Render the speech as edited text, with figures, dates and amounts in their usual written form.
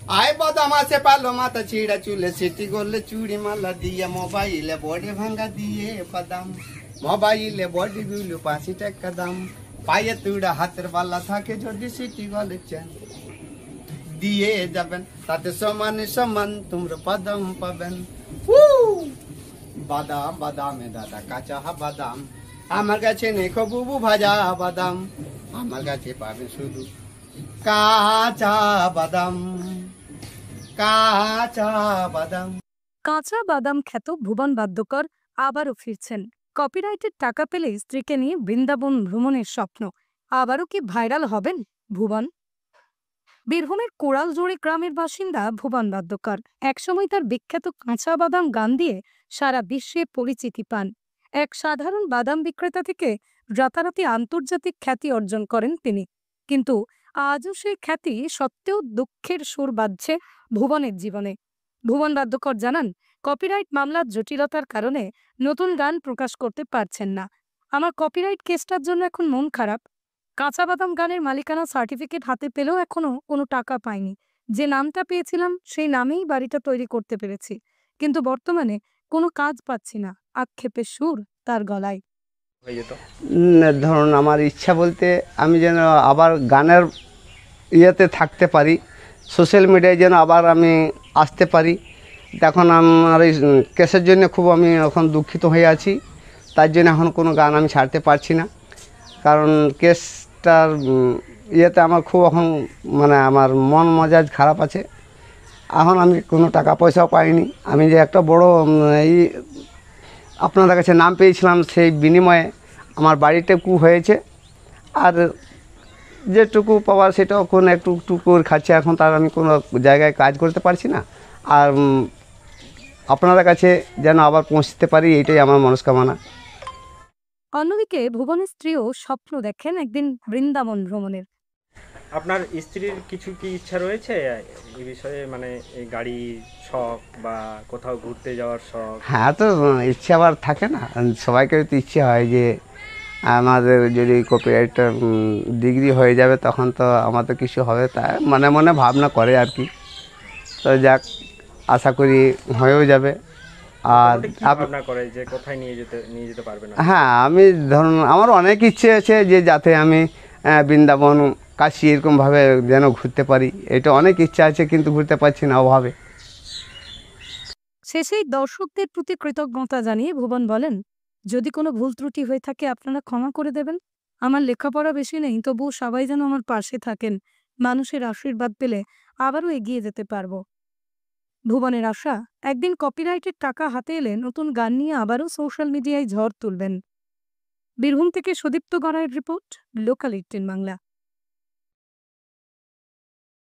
আয় বাদাম আছে পালো মাথা ছিঁড়া চুলে সিটি করলে চুড়ি মালা দিয়ে মোবাইলে বডি ভাঙ্গা দিয়ে বাদাম মোবাইলে বডি গুলো 5 টাকা দাম পায়ে তুড়া হাতের বালা থাকে যদি সিটি গলে চেন দিয়ে যাবেন তাতে সমানে সমান তোমরা বাদাম পাবেন বাদাম বাদামে দাদা কাঁচা বাদাম আমার কাছে নেই বুবু ভাজা বাদাম আমার কাছে পাবেন শুধু কাঁচা বাদাম কাঁচা বাদাম। কাঁচা বাদাম খ্যাত ভুবন বাদ্যকর আবারও ফিরছেন। কপিরাইটের টাকা পেলে স্ত্রীকে নিয়ে বৃন্দাবন ভ্রমণের স্বপ্ন। আবারও কি ভাইরাল হবেন ভুবন? বীরভূমের কোড়ালজোড়ি গ্রামের বাসিন্দা ভুবন বাদ্যকর একসময় তার বিখ্যাত কাঁচা বাদাম গান দিয়ে সারা বিশ্বে পরিচিতি পান। এক সাধারণ বাদাম বিক্রেতা থেকে রাতারাতি আন্তর্জাতিক খ্যাতি অর্জন করেন তিনি। কিন্তু আজও সেই খ্যাতি সত্ত্বেও দুঃখের সুর বাজছে ভুবনের জীবনে। ভুবন বাদ্যকর জানান, কপিরাইট মামলার জটিলতার কারণে নতুন গান প্রকাশ করতে পারছেন না। আমার কপিরাইট কেসটার জন্য এখন মন খারাপ। কাঁচা বাদাম গানের মালিকানা সার্টিফিকেট হাতে পেলেও এখনো কোনো টাকা পাইনি। যে নামটা পেয়েছিলাম সেই নামেই বাড়িটা তৈরি করতে পেরেছি, কিন্তু বর্তমানে কোনো কাজ পাচ্ছি না। আক্ষেপের সুর তার গলায়। ধরুন আমার ইচ্ছা বলতে আমি যেন আবার গানের ইয়েতে থাকতে পারি, সোশ্যাল মিডিয়ায় যেন আবার আমি আসতে পারি। এখন আমার এই কেসের জন্য খুব আমি এখন দুঃখিত হয়ে আছি। তার জন্য এখন কোনো গান আমি ছাড়তে পারছি না, কারণ কেসটার ইয়েতে আমার খুব এখন মানে আমার মন মেজাজ খারাপ আছে। এখন আমি কোনো টাকা পয়সাও পাইনি। আমি যে একটা বড় এই আপনাদের কাছে নাম পেয়েছিলাম, সেই বিনিময়ে আমার বাড়িটুকু হয়েছে, আর যেটুকু পাওয়ার সেটাও কোনো একটু করে খাচ্ছে। এখন তার আমি কোনো জায়গায় কাজ করতে পারছি না। আর আপনাদের কাছে যেন আবার পৌঁছতে পারি, এইটাই আমার মনস্কামনা। অন্যদিকে ভুবনের স্ত্রীও স্বপ্ন দেখেন একদিন বৃন্দাবন ভ্রমণের। আপনার স্ত্রীর কিছু কি ইচ্ছা রয়েছে এই বিষয়ে, মানে এই গাড়ির শখ বা কোথাও ঘুরতে যাওয়ার শখ? হ্যাঁ, তো ইচ্ছে আবার থাকে না, সবাইকে তো ইচ্ছে হয় যে আমাদের যদি কপিরাইটটা ডিগ্রি হয়ে যাবে তখন তো আমাদের কিছু হবে, তাই মনে মনে ভাবনা করে আর কি। তো যাক, আশা করি হয়েও যাবে। আর ভাবনা করে যে কোথায় নিয়ে যেতে পারবে না? হ্যাঁ, আমি ধরুন আমার অনেক ইচ্ছে আছে যে যাতে আমি বৃন্দাবন, কাশী এরকমভাবে যেন ঘুরতে পারি। এটা অনেক ইচ্ছা আছে, কিন্তু ঘুরতে পারছি না অভাবে। শেষেই দর্শকদের প্রতি কৃতজ্ঞতা জানিয়ে ভুবন বলেন, যদি কোনো ভুল ত্রুটি হয়ে থাকে আপনারা ক্ষমা করে দেবেন। আমার লেখাপড়া বেশি নেই, তবুও সবাই যেন আমার পাশে থাকেন। মানুষের আশীর্বাদ পেলে আবারও এগিয়ে যেতে পারবো। ভুবনের আশা, একদিন কপিরাইটের টাকা হাতে এলে নতুন গান নিয়ে আবারও সোশ্যাল মিডিয়ায় ঝড় তুলবেন। বীরভূম থেকে সুদীপ্ত গড়াইয়ের রিপোর্ট, লোকাল 18 বাংলা।